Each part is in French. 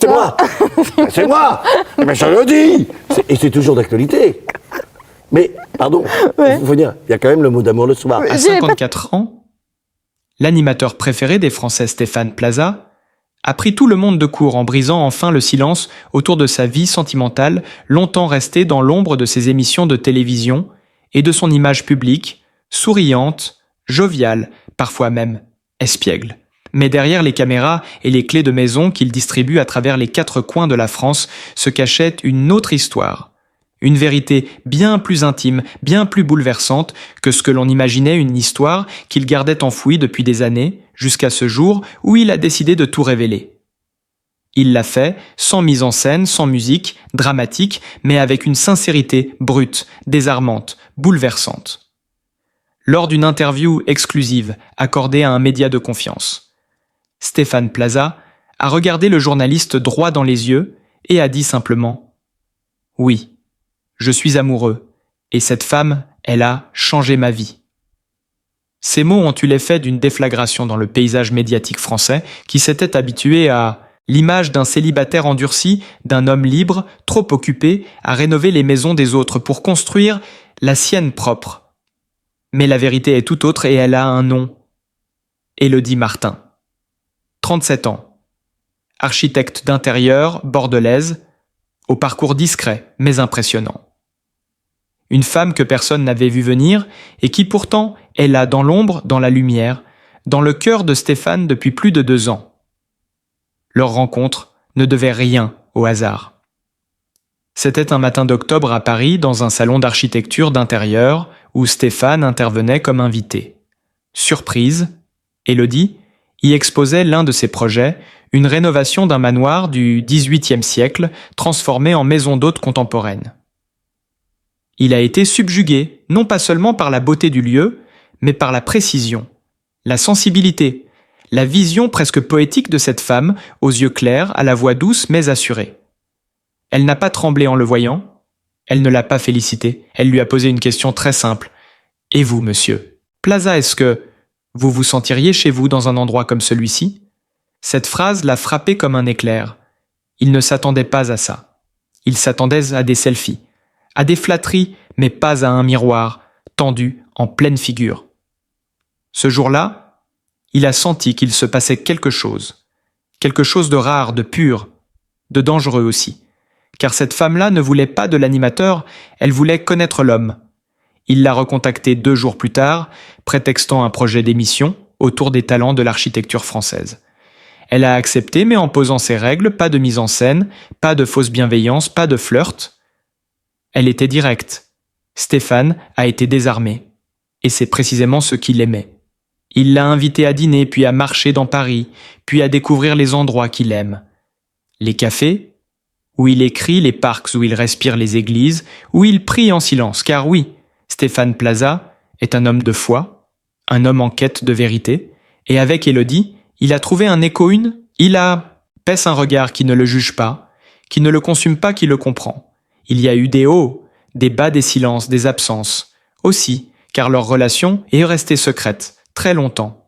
C'est moi. C'est moi. Mais je le dis. Et c'est toujours d'actualité. Mais, pardon, il faut dire, il y a quand même le mot d'amour le soir. À 54 ans, l'animateur préféré des Français, Stéphane Plaza, a pris tout le monde de court en brisant enfin le silence autour de sa vie sentimentale, longtemps restée dans l'ombre de ses émissions de télévision et de son image publique, souriante, joviale, parfois même espiègle. Mais derrière les caméras et les clés de maison qu'il distribue à travers les 4 coins de la France se cachait une autre histoire. Une vérité bien plus intime, bien plus bouleversante que ce que l'on imaginait, une histoire qu'il gardait enfouie depuis des années, jusqu'à ce jour où il a décidé de tout révéler. Il l'a fait sans mise en scène, sans musique, dramatique, mais avec une sincérité brute, désarmante, bouleversante. Lors d'une interview exclusive accordée à un média de confiance, Stéphane Plaza a regardé le journaliste droit dans les yeux et a dit simplement « Oui, je suis amoureux, et cette femme, elle a changé ma vie. » Ces mots ont eu l'effet d'une déflagration dans le paysage médiatique français qui s'était habitué à l'image d'un célibataire endurci, d'un homme libre, trop occupé à rénover les maisons des autres pour construire la sienne propre. Mais la vérité est tout autre et elle a un nom. Élodie Martin. 37 ans. Architecte d'intérieur, bordelaise, au parcours discret mais impressionnant. Une femme que personne n'avait vue venir et qui pourtant est là dans l'ombre, dans la lumière, dans le cœur de Stéphane depuis plus de 2 ans. Leur rencontre ne devait rien au hasard. C'était un matin d'octobre à Paris, dans un salon d'architecture d'intérieur où Stéphane intervenait comme invité. Surprise, Élodie y exposait l'un de ses projets, une rénovation d'un manoir du XVIIIe siècle transformé en maison d'hôte contemporaine. Il a été subjugué, non pas seulement par la beauté du lieu, mais par la précision, la sensibilité, la vision presque poétique de cette femme, aux yeux clairs, à la voix douce mais assurée. Elle n'a pas tremblé en le voyant, elle ne l'a pas félicité, elle lui a posé une question très simple. « Et vous, monsieur Plaza, est-ce que vous vous sentiriez chez vous dans un endroit comme celui-ci » Cette phrase l'a frappé comme un éclair. Il ne s'attendait pas à ça. Il s'attendait à des selfies, à des flatteries, mais pas à un miroir, tendu en pleine figure. Ce jour-là, il a senti qu'il se passait quelque chose de rare, de pur, de dangereux aussi. Car cette femme-là ne voulait pas de l'animateur, elle voulait connaître l'homme. Il l'a recontacté 2 jours plus tard, prétextant un projet d'émission autour des talents de l'architecture française. Elle a accepté, mais en posant ses règles, pas de mise en scène, pas de fausse bienveillance, pas de flirt. Elle était directe. Stéphane a été désarmé. Et c'est précisément ce qu'il aimait. Il l'a invité à dîner, puis à marcher dans Paris, puis à découvrir les endroits qu'il aime. Les cafés, où il écrit, les parcs où il respire les églises, où il prie en silence, car oui, Stéphane Plaza est un homme de foi, un homme en quête de vérité, et avec Élodie, il a trouvé un écho pèse un regard qui ne le juge pas, qui ne le consume pas, qui le comprend. Il y a eu des hauts, des bas, des silences, des absences. Aussi, car leur relation est restée secrète, très longtemps.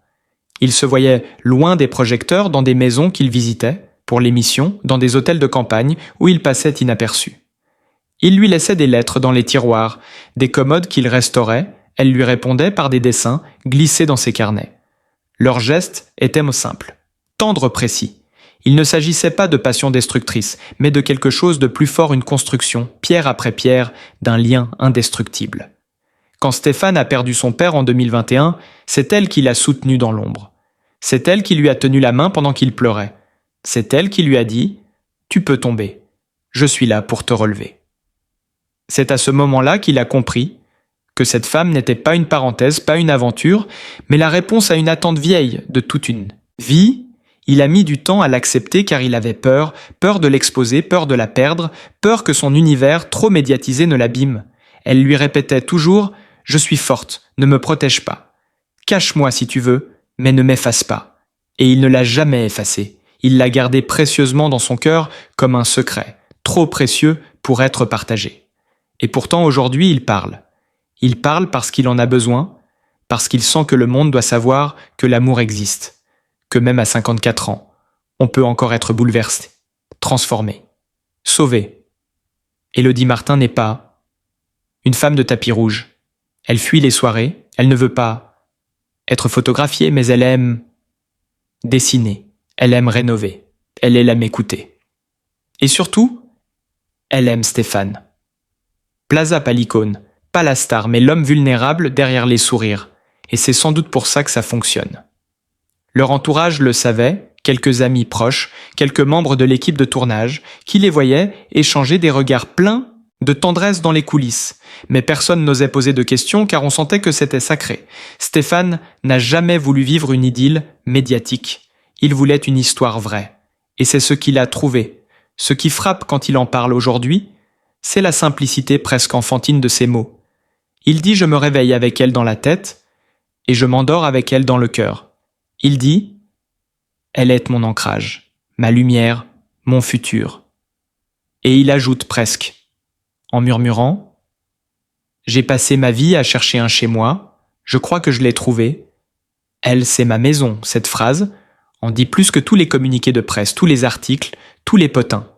Ils se voyaient loin des projecteurs dans des maisons qu'ils visitaient, pour l'émission, dans des hôtels de campagne où ils passaient inaperçus. Il lui laissait des lettres dans les tiroirs, des commodes qu'il restaurait, elle lui répondait par des dessins glissés dans ses carnets. Leur geste était simple, tendre, précis. Il ne s'agissait pas de passion destructrice, mais de quelque chose de plus fort, une construction, pierre après pierre, d'un lien indestructible. Quand Stéphane a perdu son père en 2021, c'est elle qui l'a soutenu dans l'ombre. C'est elle qui lui a tenu la main pendant qu'il pleurait. C'est elle qui lui a dit « Tu peux tomber, je suis là pour te relever ». C'est à ce moment-là qu'il a compris que cette femme n'était pas une parenthèse, pas une aventure, mais la réponse à une attente vieille de toute une vie. Il a mis du temps à l'accepter car il avait peur de l'exposer, peur de la perdre, peur que son univers trop médiatisé ne l'abîme. Elle lui répétait toujours « Je suis forte, ne me protège pas. Cache-moi si tu veux, mais ne m'efface pas. » Et il ne l'a jamais effacée. Il l'a gardée précieusement dans son cœur comme un secret, trop précieux pour être partagé. Et pourtant aujourd'hui il parle. Il parle parce qu'il en a besoin, parce qu'il sent que le monde doit savoir que l'amour existe, que même à 54 ans, on peut encore être bouleversé, transformée, sauvée. Élodie Martin n'est pas une femme de tapis rouge. Elle fuit les soirées, elle ne veut pas être photographiée, mais elle aime dessiner, elle aime rénover, elle aime écouter. Et surtout, elle aime Stéphane. Plaza, pas l'icône, pas la star, mais l'homme vulnérable derrière les sourires. Et c'est sans doute pour ça que ça fonctionne. Leur entourage le savait, quelques amis proches, quelques membres de l'équipe de tournage, qui les voyaient échanger des regards pleins de tendresse dans les coulisses. Mais personne n'osait poser de questions car on sentait que c'était sacré. Stéphane n'a jamais voulu vivre une idylle médiatique. Il voulait une histoire vraie. Et c'est ce qu'il a trouvé. Ce qui frappe quand il en parle aujourd'hui, c'est la simplicité presque enfantine de ses mots. Il dit « Je me réveille avec elle dans la tête et je m'endors avec elle dans le cœur ». Il dit « Elle est mon ancrage, ma lumière, mon futur ». Et il ajoute presque, en murmurant « J'ai passé ma vie à chercher un chez moi, je crois que je l'ai trouvé. Elle, c'est ma maison ». Cette phrase en dit plus que tous les communiqués de presse, tous les articles, tous les potins.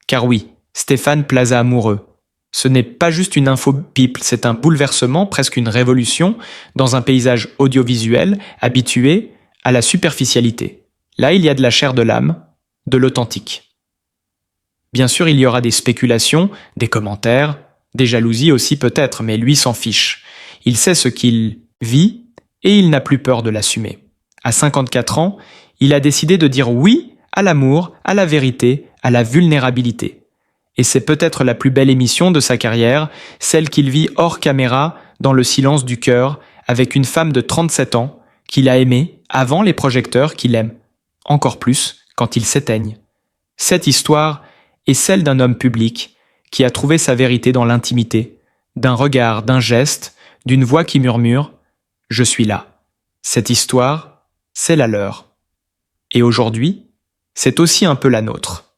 Car oui, Stéphane Plaza amoureux. Ce n'est pas juste une info people, c'est un bouleversement, presque une révolution, dans un paysage audiovisuel habitué à la superficialité. Là, il y a de la chair de l'âme, de l'authentique. Bien sûr, il y aura des spéculations, des commentaires, des jalousies aussi peut-être, mais lui s'en fiche. Il sait ce qu'il vit et il n'a plus peur de l'assumer. À 54 ans, il a décidé de dire oui à l'amour, à la vérité, à la vulnérabilité. Et c'est peut-être la plus belle émission de sa carrière, celle qu'il vit hors caméra, dans le silence du cœur, avec une femme de 37 ans, qu'il a aimée avant les projecteurs, qu'il aime encore plus quand ils s'éteignent. Cette histoire est celle d'un homme public qui a trouvé sa vérité dans l'intimité, d'un regard, d'un geste, d'une voix qui murmure « Je suis là ». Cette histoire, c'est la leur. Et aujourd'hui, c'est aussi un peu la nôtre.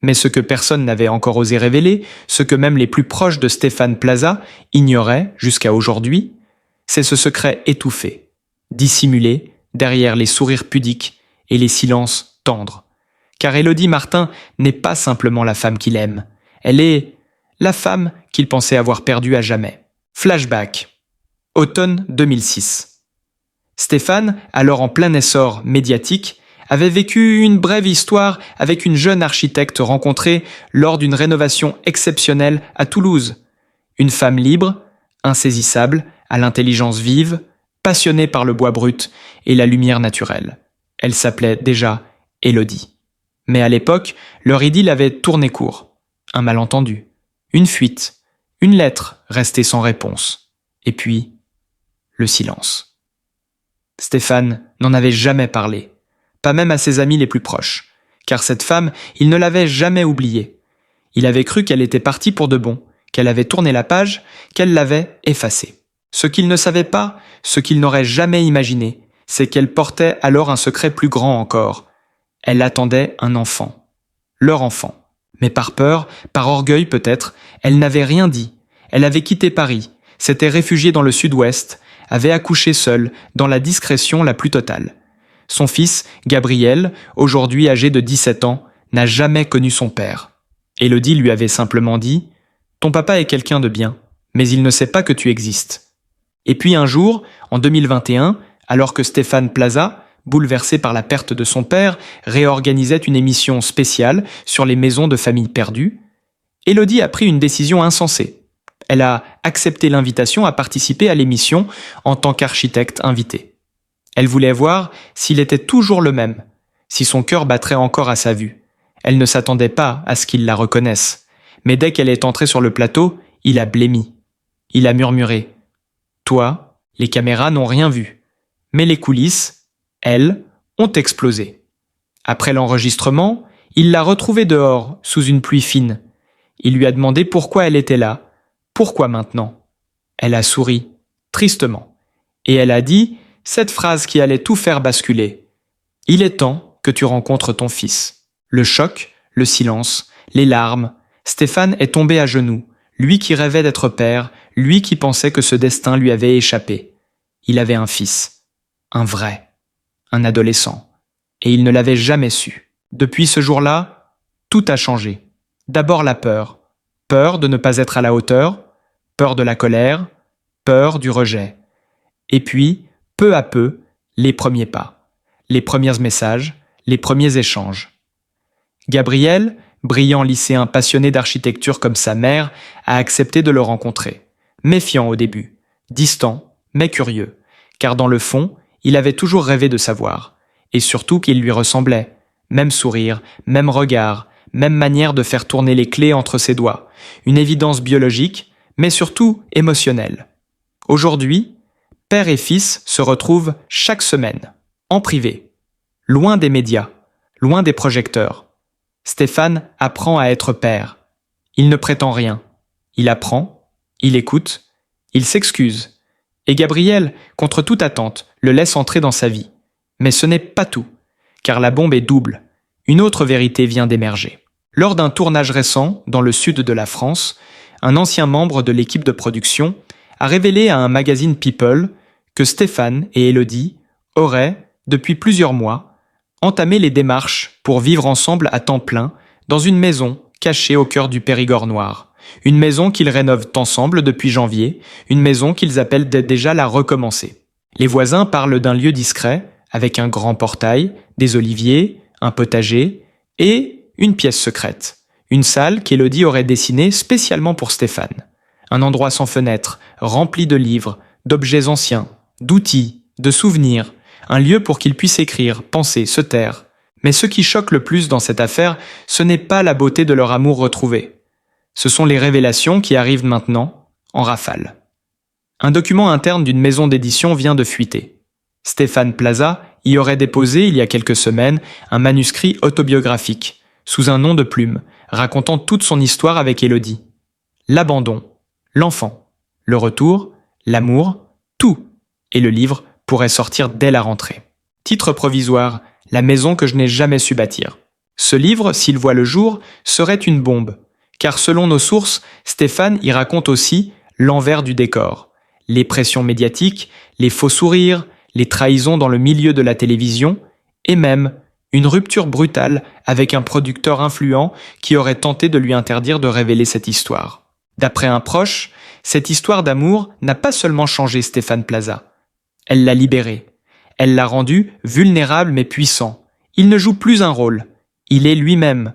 Mais ce que personne n'avait encore osé révéler, ce que même les plus proches de Stéphane Plaza ignoraient jusqu'à aujourd'hui, c'est ce secret étouffé, dissimulé derrière les sourires pudiques et les silences tendres. Car Élodie Martin n'est pas simplement la femme qu'il aime, elle est la femme qu'il pensait avoir perdue à jamais. Flashback. Automne 2006. Stéphane, alors en plein essor médiatique, avait vécu une brève histoire avec une jeune architecte rencontrée lors d'une rénovation exceptionnelle à Toulouse. Une femme libre, insaisissable, à l'intelligence vive, passionnée par le bois brut et la lumière naturelle. Elle s'appelait déjà Élodie. Mais à l'époque, leur idylle avait tourné court. Un malentendu, une fuite, une lettre restée sans réponse. Et puis, le silence. Stéphane n'en avait jamais parlé, pas même à ses amis les plus proches, car cette femme, il ne l'avait jamais oubliée. Il avait cru qu'elle était partie pour de bon, qu'elle avait tourné la page, qu'elle l'avait effacée. Ce qu'il ne savait pas, ce qu'il n'aurait jamais imaginé, c'est qu'elle portait alors un secret plus grand encore. Elle attendait un enfant. Leur enfant. Mais par peur, par orgueil peut-être, elle n'avait rien dit. Elle avait quitté Paris, s'était réfugiée dans le sud-ouest, avait accouché seule, dans la discrétion la plus totale. Son fils, Gabriel, aujourd'hui âgé de 17 ans, n'a jamais connu son père. Élodie lui avait simplement dit « Ton papa est quelqu'un de bien, mais il ne sait pas que tu existes. » Et puis un jour, en 2021, alors que Stéphane Plaza, bouleversé par la perte de son père, réorganisait une émission spéciale sur les maisons de familles perdues, Élodie a pris une décision insensée. Elle a accepté l'invitation à participer à l'émission en tant qu'architecte invité. Elle voulait voir s'il était toujours le même, si son cœur battrait encore à sa vue. Elle ne s'attendait pas à ce qu'il la reconnaisse. Mais dès qu'elle est entrée sur le plateau, il a blêmi. Il a murmuré « Toi, les caméras n'ont rien vu. » Mais les coulisses, elles, ont explosé. Après l'enregistrement, il l'a retrouvée dehors, sous une pluie fine. Il lui a demandé pourquoi elle était là. Pourquoi maintenant ? Elle a souri, tristement. Et elle a dit cette phrase qui allait tout faire basculer. « Il est temps que tu rencontres ton fils. » Le choc, le silence, les larmes. Stéphane est tombé à genoux, lui qui rêvait d'être père, lui qui pensait que ce destin lui avait échappé. Il avait un fils, un vrai, un adolescent, et il ne l'avait jamais su. Depuis ce jour-là, tout a changé. D'abord la peur. Peur de ne pas être à la hauteur, peur de la colère, peur du rejet. Et puis, peu à peu, les premiers pas, les premiers messages, les premiers échanges. Gabriel, brillant lycéen passionné d'architecture comme sa mère, a accepté de le rencontrer. Méfiant au début, distant, mais curieux, car dans le fond, il avait toujours rêvé de savoir, et surtout qu'il lui ressemblait. Même sourire, même regard, même manière de faire tourner les clés entre ses doigts, une évidence biologique, mais surtout émotionnelle. Aujourd'hui, père et fils se retrouvent chaque semaine, en privé, loin des médias, loin des projecteurs. Stéphane apprend à être père. Il ne prétend rien. Il apprend, il écoute, il s'excuse. Et Gabriel, contre toute attente, le laisse entrer dans sa vie. Mais ce n'est pas tout, car la bombe est double. Une autre vérité vient d'émerger. Lors d'un tournage récent, dans le sud de la France, un ancien membre de l'équipe de production a révélé à un magazine People que Stéphane et Élodie auraient, depuis plusieurs mois, entamé les démarches pour vivre ensemble à temps plein dans une maison cachée au cœur du Périgord noir. Une maison qu'ils rénovent ensemble depuis janvier, une maison qu'ils appellent déjà la recommencer. Les voisins parlent d'un lieu discret, avec un grand portail, des oliviers, un potager et une pièce secrète. Une salle qu'Élodie aurait dessinée spécialement pour Stéphane. Un endroit sans fenêtre, rempli de livres, d'objets anciens, d'outils, de souvenirs, un lieu pour qu'il puisse écrire, penser, se taire. Mais ce qui choque le plus dans cette affaire, ce n'est pas la beauté de leur amour retrouvé. Ce sont les révélations qui arrivent maintenant, en rafale. Un document interne d'une maison d'édition vient de fuiter. Stéphane Plaza y aurait déposé, il y a quelques semaines, un manuscrit autobiographique, sous un nom de plume, racontant toute son histoire avec Élodie. L'abandon, l'enfant, le retour, l'amour, tout. Et le livre pourrait sortir dès la rentrée. Titre provisoire, La maison que je n'ai jamais su bâtir. Ce livre, s'il voit le jour, serait une bombe. Car selon nos sources, Stéphane y raconte aussi l'envers du décor. Les pressions médiatiques, les faux sourires, les trahisons dans le milieu de la télévision, et même une rupture brutale avec un producteur influent qui aurait tenté de lui interdire de révéler cette histoire. D'après un proche, cette histoire d'amour n'a pas seulement changé Stéphane Plaza. Elle l'a libéré. Elle l'a rendu vulnérable mais puissant. Il ne joue plus un rôle. Il est lui-même.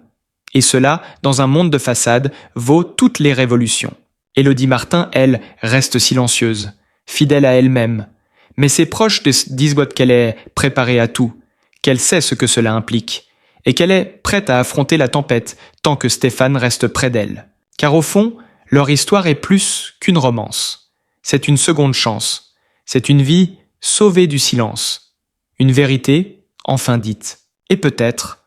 Et cela, dans un monde de façade, vaut toutes les révolutions. Élodie Martin, elle, reste silencieuse, fidèle à elle-même. Mais ses proches disent qu'elle est préparée à tout, qu'elle sait ce que cela implique, et qu'elle est prête à affronter la tempête tant que Stéphane reste près d'elle. Car au fond, leur histoire est plus qu'une romance. C'est une seconde chance. C'est une vie sauvée du silence. Une vérité enfin dite. Et peut-être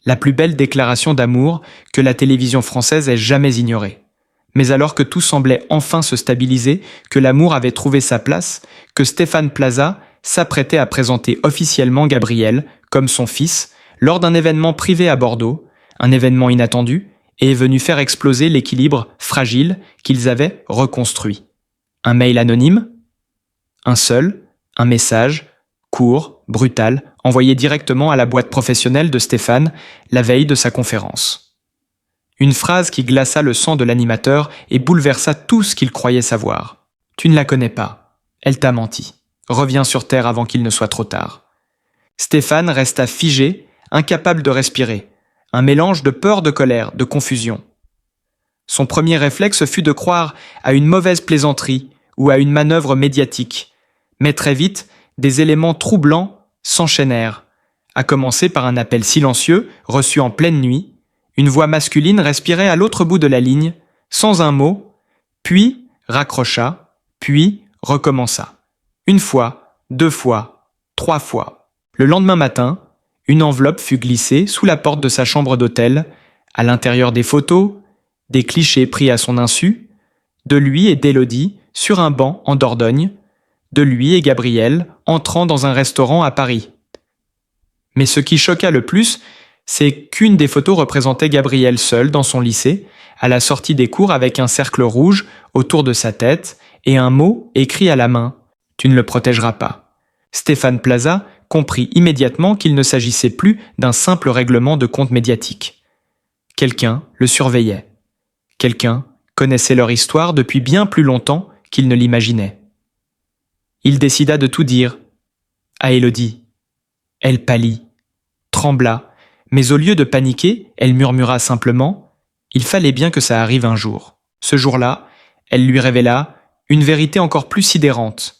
la plus belle déclaration d'amour que la télévision française ait jamais ignorée. Mais alors que tout semblait enfin se stabiliser, que l'amour avait trouvé sa place, que Stéphane Plaza s'apprêtait à présenter officiellement Gabriel comme son fils lors d'un événement privé à Bordeaux, un événement inattendu, et est venu faire exploser l'équilibre fragile qu'ils avaient reconstruit. Un mail anonyme, un seul, un message, court, brutal, envoyé directement à la boîte professionnelle de Stéphane la veille de sa conférence. Une phrase qui glaça le sang de l'animateur et bouleversa tout ce qu'il croyait savoir. « Tu ne la connais pas. Elle t'a menti. Reviens sur Terre avant qu'il ne soit trop tard. » Stéphane resta figé, incapable de respirer. Un mélange de peur, de colère, de confusion. Son premier réflexe fut de croire à une mauvaise plaisanterie ou à une manœuvre médiatique. Mais très vite, des éléments troublants s'enchaînèrent, à commencer par un appel silencieux reçu en pleine nuit. Une voix masculine respirait à l'autre bout de la ligne, sans un mot, puis raccrocha, puis recommença. Une fois, 2 fois, 3 fois. Le lendemain matin, une enveloppe fut glissée sous la porte de sa chambre d'hôtel, à l'intérieur des photos, des clichés pris à son insu, de lui et d'Élodie sur un banc en Dordogne, de lui et Gabriel entrant dans un restaurant à Paris. Mais ce qui choqua le plus, c'est qu'une des photos représentait Gabriel seul dans son lycée, à la sortie des cours avec un cercle rouge autour de sa tête et un mot écrit à la main. « Tu ne le protégeras pas ». Stéphane Plaza comprit immédiatement qu'il ne s'agissait plus d'un simple règlement de compte médiatique. Quelqu'un le surveillait. Quelqu'un connaissait leur histoire depuis bien plus longtemps qu'il ne l'imaginait. Il décida de tout dire à Élodie. Elle pâlit, trembla, mais au lieu de paniquer, elle murmura simplement « Il fallait bien que ça arrive un jour ». Ce jour-là, elle lui révéla une vérité encore plus sidérante,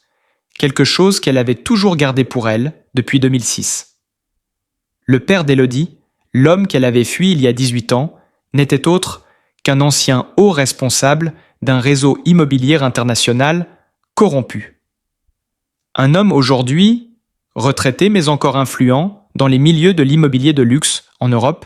quelque chose qu'elle avait toujours gardé pour elle depuis 2006. Le père d'Élodie, l'homme qu'elle avait fui il y a 18 ans, n'était autre qu'un ancien haut responsable d'un réseau immobilier international corrompu. Un homme aujourd'hui, retraité mais encore influent dans les milieux de l'immobilier de luxe en Europe,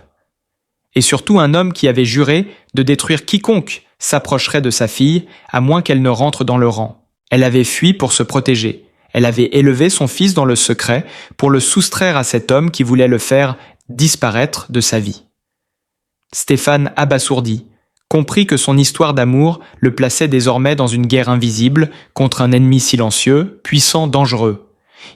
et surtout un homme qui avait juré de détruire quiconque s'approcherait de sa fille à moins qu'elle ne rentre dans le rang. Elle avait fui pour se protéger. Elle avait élevé son fils dans le secret pour le soustraire à cet homme qui voulait le faire disparaître de sa vie. Stéphane, abasourdi, comprit que son histoire d'amour le plaçait désormais dans une guerre invisible contre un ennemi silencieux, puissant, dangereux.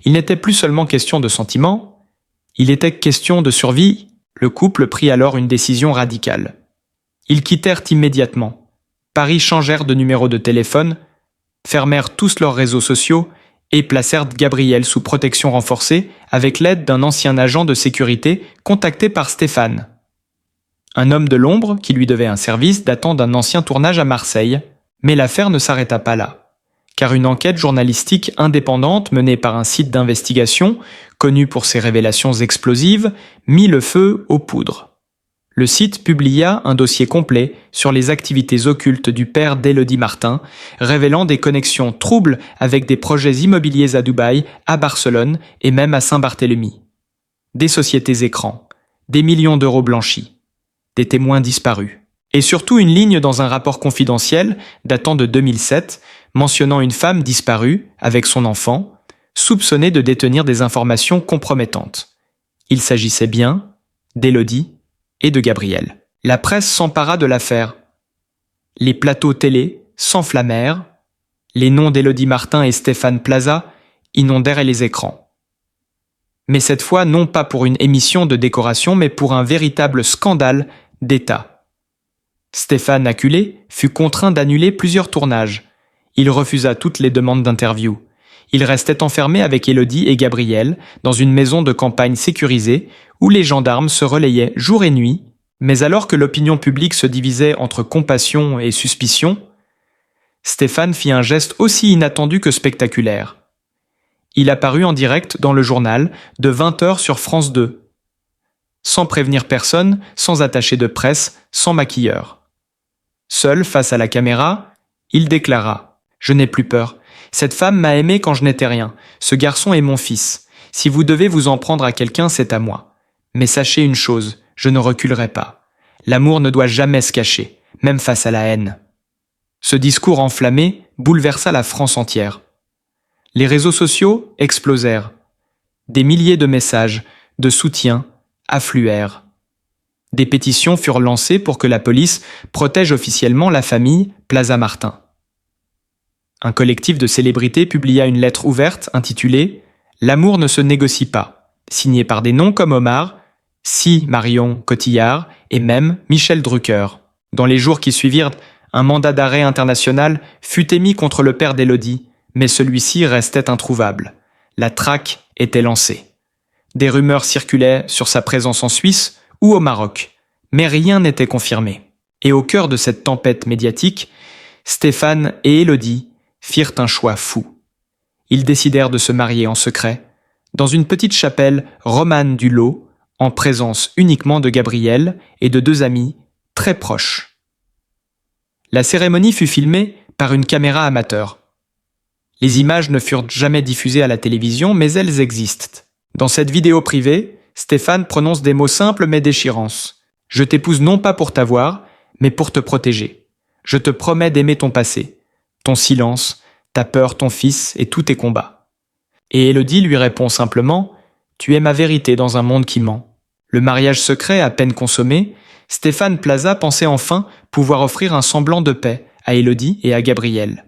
Il n'était plus seulement question de sentiments, il était question de survie. Le couple prit alors une décision radicale. Ils quittèrent immédiatement. Paris changèrent de numéro de téléphone, fermèrent tous leurs réseaux sociaux et placèrent Gabriel sous protection renforcée avec l'aide d'un ancien agent de sécurité contacté par Stéphane. Un homme de l'ombre qui lui devait un service datant d'un ancien tournage à Marseille, mais l'affaire ne s'arrêta pas là, car une enquête journalistique indépendante menée par un site d'investigation, connu pour ses révélations explosives, mit le feu aux poudres. Le site publia un dossier complet sur les activités occultes du père d'Élodie Martin, révélant des connexions troubles avec des projets immobiliers à Dubaï, à Barcelone et même à Saint-Barthélemy. Des sociétés écrans, des millions d'euros blanchis, des témoins disparus. Et surtout une ligne dans un rapport confidentiel datant de 2007, mentionnant une femme disparue avec son enfant, soupçonnée de détenir des informations compromettantes. Il s'agissait bien d'Élodie et de Gabriel. La presse s'empara de l'affaire. Les plateaux télé s'enflammèrent, les noms d'Élodie Martin et Stéphane Plaza inondèrent les écrans. Mais cette fois non pas pour une émission de décoration, mais pour un véritable scandale d'État. Stéphane, acculé, fut contraint d'annuler plusieurs tournages. Il refusa toutes les demandes d'interview. Il restait enfermé avec Élodie et Gabriel dans une maison de campagne sécurisée où les gendarmes se relayaient jour et nuit, mais alors que l'opinion publique se divisait entre compassion et suspicion, Stéphane fit un geste aussi inattendu que spectaculaire. Il apparut en direct dans le journal de 20h sur France 2, sans prévenir personne, sans attaché de presse, sans maquilleur. Seul face à la caméra, il déclara « Je n'ai plus peur. Cette femme m'a aimé quand je n'étais rien. Ce garçon est mon fils. Si vous devez vous en prendre à quelqu'un, c'est à moi. Mais sachez une chose, je ne reculerai pas. L'amour ne doit jamais se cacher, même face à la haine. » Ce discours enflammé bouleversa la France entière. Les réseaux sociaux explosèrent. Des milliers de messages, de soutien, affluèrent. Des pétitions furent lancées pour que la police protège officiellement la famille Plaza Martin. Un collectif de célébrités publia une lettre ouverte intitulée « L'amour ne se négocie pas », signée par des noms comme Omar, Marion Cotillard et même Michel Drucker. Dans les jours qui suivirent, un mandat d'arrêt international fut émis contre le père d'Élodie, mais celui-ci restait introuvable. La traque était lancée. Des rumeurs circulaient sur sa présence en Suisse ou au Maroc, mais rien n'était confirmé. Et au cœur de cette tempête médiatique, Stéphane et Élodie firent un choix fou. Ils décidèrent de se marier en secret, dans une petite chapelle romane du Lot, en présence uniquement de Gabriel et de deux amis très proches. La cérémonie fut filmée par une caméra amateur. Les images ne furent jamais diffusées à la télévision, mais elles existent. Dans cette vidéo privée, Stéphane prononce des mots simples mais déchirants. « Je t'épouse non pas pour t'avoir, mais pour te protéger. Je te promets d'aimer ton passé, ton silence, ta peur, ton fils et tous tes combats. » Et Élodie lui répond simplement « Tu es ma vérité dans un monde qui ment. » Le mariage secret à peine consommé, Stéphane Plaza pensait enfin pouvoir offrir un semblant de paix à Élodie et à Gabriel.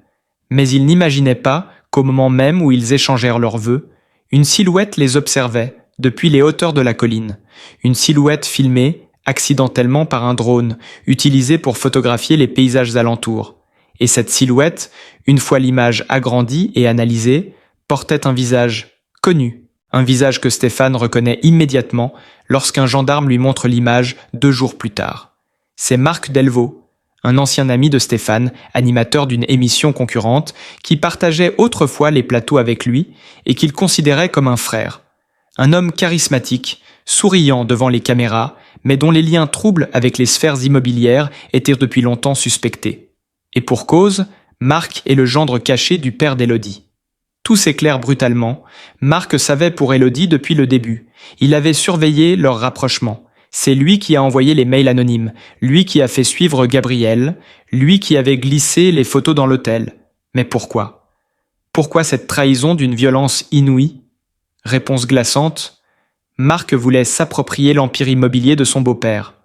Mais il n'imaginait pas qu'au moment même où ils échangèrent leurs vœux, Une silhouette les observait depuis les hauteurs de la colline. Une silhouette filmée accidentellement par un drone utilisé pour photographier les paysages alentours. Et cette silhouette, une fois l'image agrandie et analysée, portait un visage connu. Un visage que Stéphane reconnaît immédiatement lorsqu'un gendarme lui montre l'image 2 jours plus tard. C'est Marc Delvaux, un ancien ami de Stéphane, animateur d'une émission concurrente, qui partageait autrefois les plateaux avec lui et qu'il considérait comme un frère. Un homme charismatique, souriant devant les caméras, mais dont les liens troubles avec les sphères immobilières étaient depuis longtemps suspectés. Et pour cause, Marc est le gendre caché du père d'Élodie. Tout s'éclaire brutalement. Marc savait pour Élodie depuis le début. Il avait surveillé leur rapprochement. C'est lui qui a envoyé les mails anonymes, lui qui a fait suivre Gabriel, lui qui avait glissé les photos dans l'hôtel. Mais pourquoi? Pourquoi cette trahison d'une violence inouïe? Réponse glaçante. Marc voulait s'approprier l'empire immobilier de son beau-père.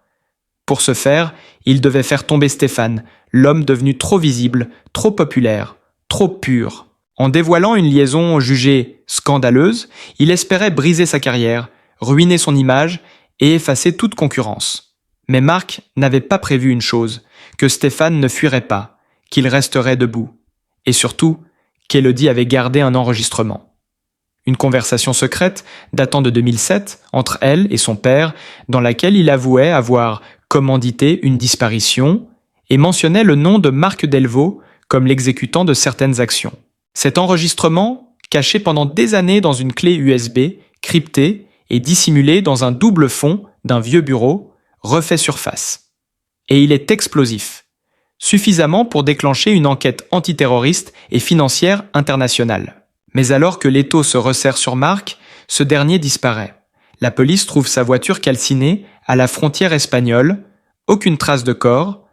Pour ce faire, il devait faire tomber Stéphane, l'homme devenu trop visible, trop populaire, trop pur. En dévoilant une liaison jugée scandaleuse, il espérait briser sa carrière, ruiner son image et effacer toute concurrence. Mais Marc n'avait pas prévu une chose, que Stéphane ne fuirait pas, qu'il resterait debout. Et surtout, qu'Élodie avait gardé un enregistrement. Une conversation secrète datant de 2007 entre elle et son père, dans laquelle il avouait avoir commandité une disparition et mentionnait le nom de Marc Delvaux comme l'exécutant de certaines actions. Cet enregistrement, caché pendant des années dans une clé USB, cryptée et dissimulé dans un double fond d'un vieux bureau, refait surface. Et il est explosif, suffisamment pour déclencher une enquête antiterroriste et financière internationale. Mais alors que l'étau se resserre sur Marc, ce dernier disparaît. La police trouve sa voiture calcinée à la frontière espagnole, aucune trace de corps,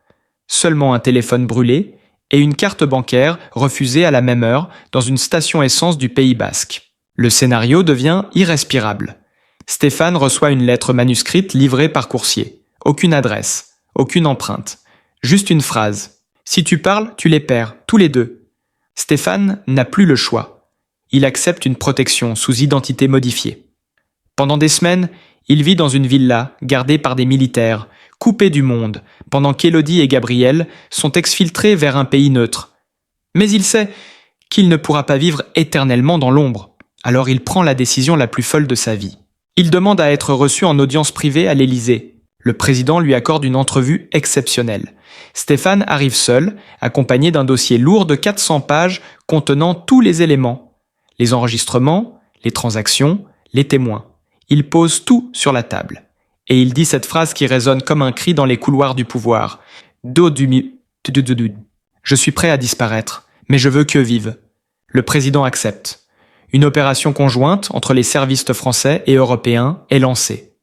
seulement un téléphone brûlé et une carte bancaire refusée à la même heure dans une station essence du Pays Basque. Le scénario devient irrespirable. Stéphane reçoit une lettre manuscrite livrée par coursier. Aucune adresse, aucune empreinte, juste une phrase. « Si tu parles, tu les perds, tous les deux. » Stéphane n'a plus le choix. Il accepte une protection sous identité modifiée. Pendant des semaines, il vit dans une villa gardée par des militaires, coupé du monde, pendant qu'Élodie et Gabriel sont exfiltrés vers un pays neutre. Mais il sait qu'il ne pourra pas vivre éternellement dans l'ombre. Alors il prend la décision la plus folle de sa vie. Il demande à être reçu en audience privée à l'Élysée. Le président lui accorde une entrevue exceptionnelle. Stéphane arrive seul, accompagné d'un dossier lourd de 400 pages contenant tous les éléments. Les enregistrements, les transactions, les témoins. Il pose tout sur la table. Et il dit cette phrase qui résonne comme un cri dans les couloirs du pouvoir. Je suis prêt à disparaître, mais je veux qu'eux vivent. Le président accepte. Une opération conjointe entre les services français et européens est lancée.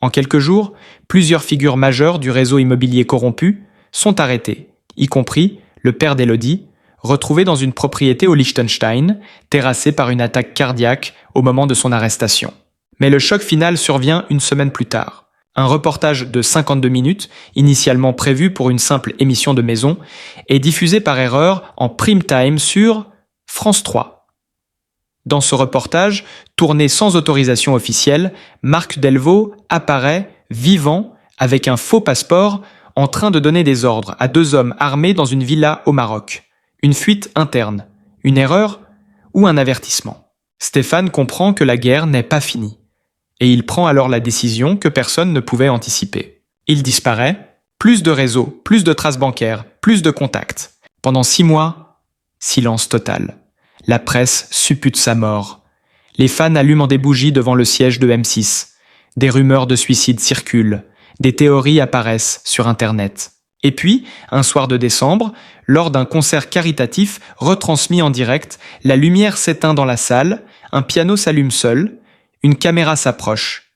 En quelques jours, plusieurs figures majeures du réseau immobilier corrompu sont arrêtées, y compris le père d'Élodie, retrouvé dans une propriété au Liechtenstein, terrassé par une attaque cardiaque au moment de son arrestation. Mais le choc final survient une semaine plus tard. Un reportage de 52 minutes, initialement prévu pour une simple émission de maison, est diffusé par erreur en prime time sur France 3. Dans ce reportage, tourné sans autorisation officielle, Marc Delvaux apparaît, vivant, avec un faux passeport, en train de donner des ordres à 2 hommes armés dans une villa au Maroc. Une fuite interne, une erreur ou un avertissement. Stéphane comprend que la guerre n'est pas finie. Et il prend alors la décision que personne ne pouvait anticiper. Il disparaît, plus de réseaux, plus de traces bancaires, plus de contacts. Pendant 6 mois, silence total. La presse suppute sa mort. Les fans allument des bougies devant le siège de M6. Des rumeurs de suicide circulent. Des théories apparaissent sur Internet. Et puis, un soir de décembre, lors d'un concert caritatif retransmis en direct, la lumière s'éteint dans la salle, un piano s'allume seul, une caméra s'approche.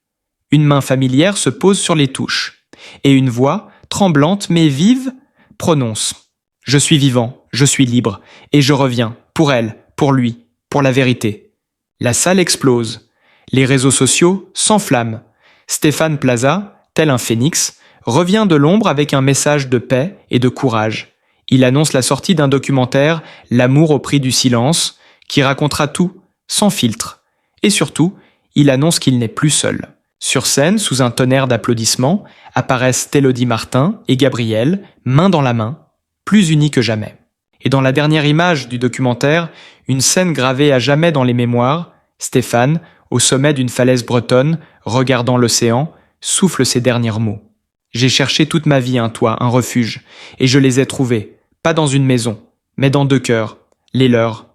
Une main familière se pose sur les touches. Et une voix, tremblante mais vive, prononce « Je suis vivant, je suis libre, et je reviens, pour elle, pour lui, pour la vérité. » La salle explose. Les réseaux sociaux s'enflamment. Stéphane Plaza, tel un phénix, revient de l'ombre avec un message de paix et de courage. Il annonce la sortie d'un documentaire « L'amour au prix du silence » qui racontera tout, sans filtre, Et surtout, il annonce qu'il n'est plus seul. Sur scène, sous un tonnerre d'applaudissements, apparaissent Élodie Martin et Gabriel, main dans la main, plus unis que jamais. Et dans la dernière image du documentaire, une scène gravée à jamais dans les mémoires, Stéphane, au sommet d'une falaise bretonne, regardant l'océan, souffle ses derniers mots. « J'ai cherché toute ma vie un toit, un refuge, et je les ai trouvés, pas dans une maison, mais dans 2 cœurs, les leurs. »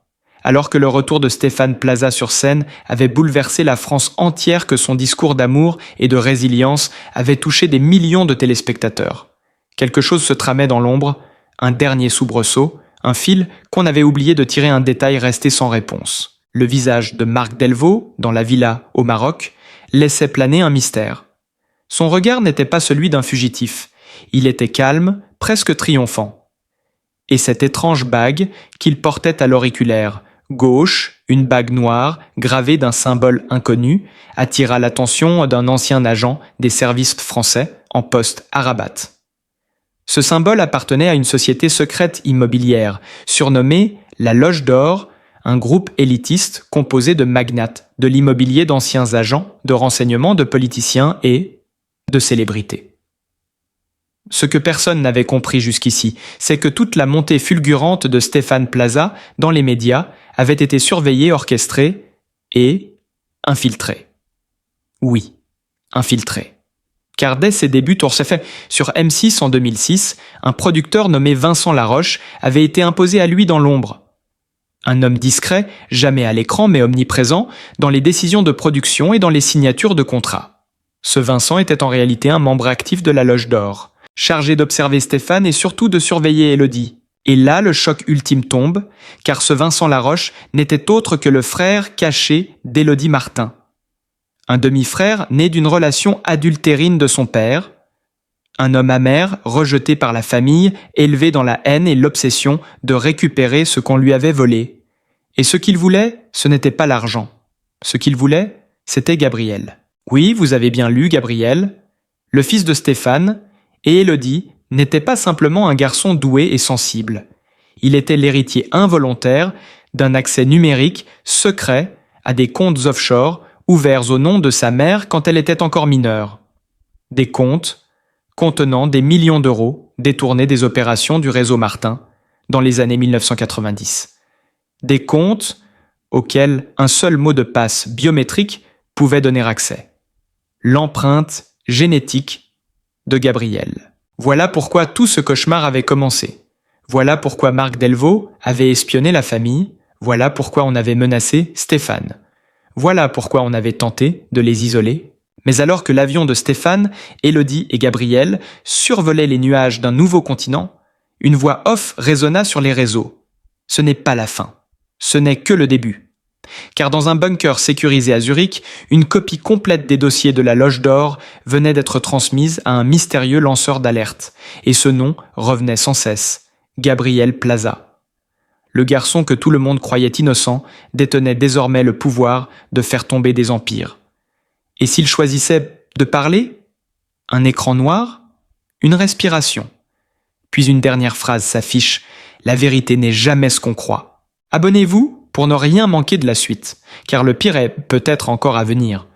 Alors que le retour de Stéphane Plaza sur scène avait bouleversé la France entière, que son discours d'amour et de résilience avait touché des millions de téléspectateurs. Quelque chose se tramait dans l'ombre, un dernier soubresaut, un fil qu'on avait oublié de tirer, un détail resté sans réponse. Le visage de Marc Delvaux, dans la villa au Maroc, laissait planer un mystère. Son regard n'était pas celui d'un fugitif, il était calme, presque triomphant. Et cette étrange bague qu'il portait à l'auriculaire, gauche, une bague noire, gravée d'un symbole inconnu, attira l'attention d'un ancien agent des services français en poste à Rabat. Ce symbole appartenait à une société secrète immobilière, surnommée la Loge d'Or, un groupe élitiste composé de magnates, de l'immobilier, d'anciens agents, de renseignement, de politiciens et de célébrités. Ce que personne n'avait compris jusqu'ici, c'est que toute la montée fulgurante de Stéphane Plaza dans les médias avait été surveillée, orchestrée et infiltrée. Oui, infiltrée. Car dès ses débuts sur M6 en 2006, un producteur nommé Vincent Laroche avait été imposé à lui dans l'ombre. Un homme discret, jamais à l'écran mais omniprésent, dans les décisions de production et dans les signatures de contrats. Ce Vincent était en réalité un membre actif de la Loge d'Or, chargé d'observer Stéphane et surtout de surveiller Élodie. Et là, le choc ultime tombe, car ce Vincent Laroche n'était autre que le frère caché d'Élodie Martin. Un demi-frère né d'une relation adultérine de son père, un homme amer, rejeté par la famille, élevé dans la haine et l'obsession de récupérer ce qu'on lui avait volé. Et ce qu'il voulait, ce n'était pas l'argent. Ce qu'il voulait, c'était Gabriel. Oui, vous avez bien lu Gabriel, le fils de Stéphane, et Élodie n'était pas simplement un garçon doué et sensible. Il était l'héritier involontaire d'un accès numérique secret à des comptes offshore ouverts au nom de sa mère quand elle était encore mineure. Des comptes contenant des millions d'euros détournés des opérations du réseau Martin dans les années 1990. Des comptes auxquels un seul mot de passe biométrique pouvait donner accès. L'empreinte génétique de Gabriel. Voilà pourquoi tout ce cauchemar avait commencé. Voilà pourquoi Marc Delvaux avait espionné la famille. Voilà pourquoi on avait menacé Stéphane. Voilà pourquoi on avait tenté de les isoler. Mais alors que l'avion de Stéphane, Élodie et Gabriel survolait les nuages d'un nouveau continent, une voix off résonna sur les réseaux. Ce n'est pas la fin. Ce n'est que le début. Car dans un bunker sécurisé à Zurich, une copie complète des dossiers de la Loge d'Or venait d'être transmise à un mystérieux lanceur d'alerte. Et ce nom revenait sans cesse. Gabriel Plaza. Le garçon que tout le monde croyait innocent détenait désormais le pouvoir de faire tomber des empires. Et s'il choisissait de parler, un écran noir, une respiration. Puis une dernière phrase s'affiche, « La vérité n'est jamais ce qu'on croit ». Abonnez-vous pour ne rien manquer de la suite, car le pire est peut-être encore à venir.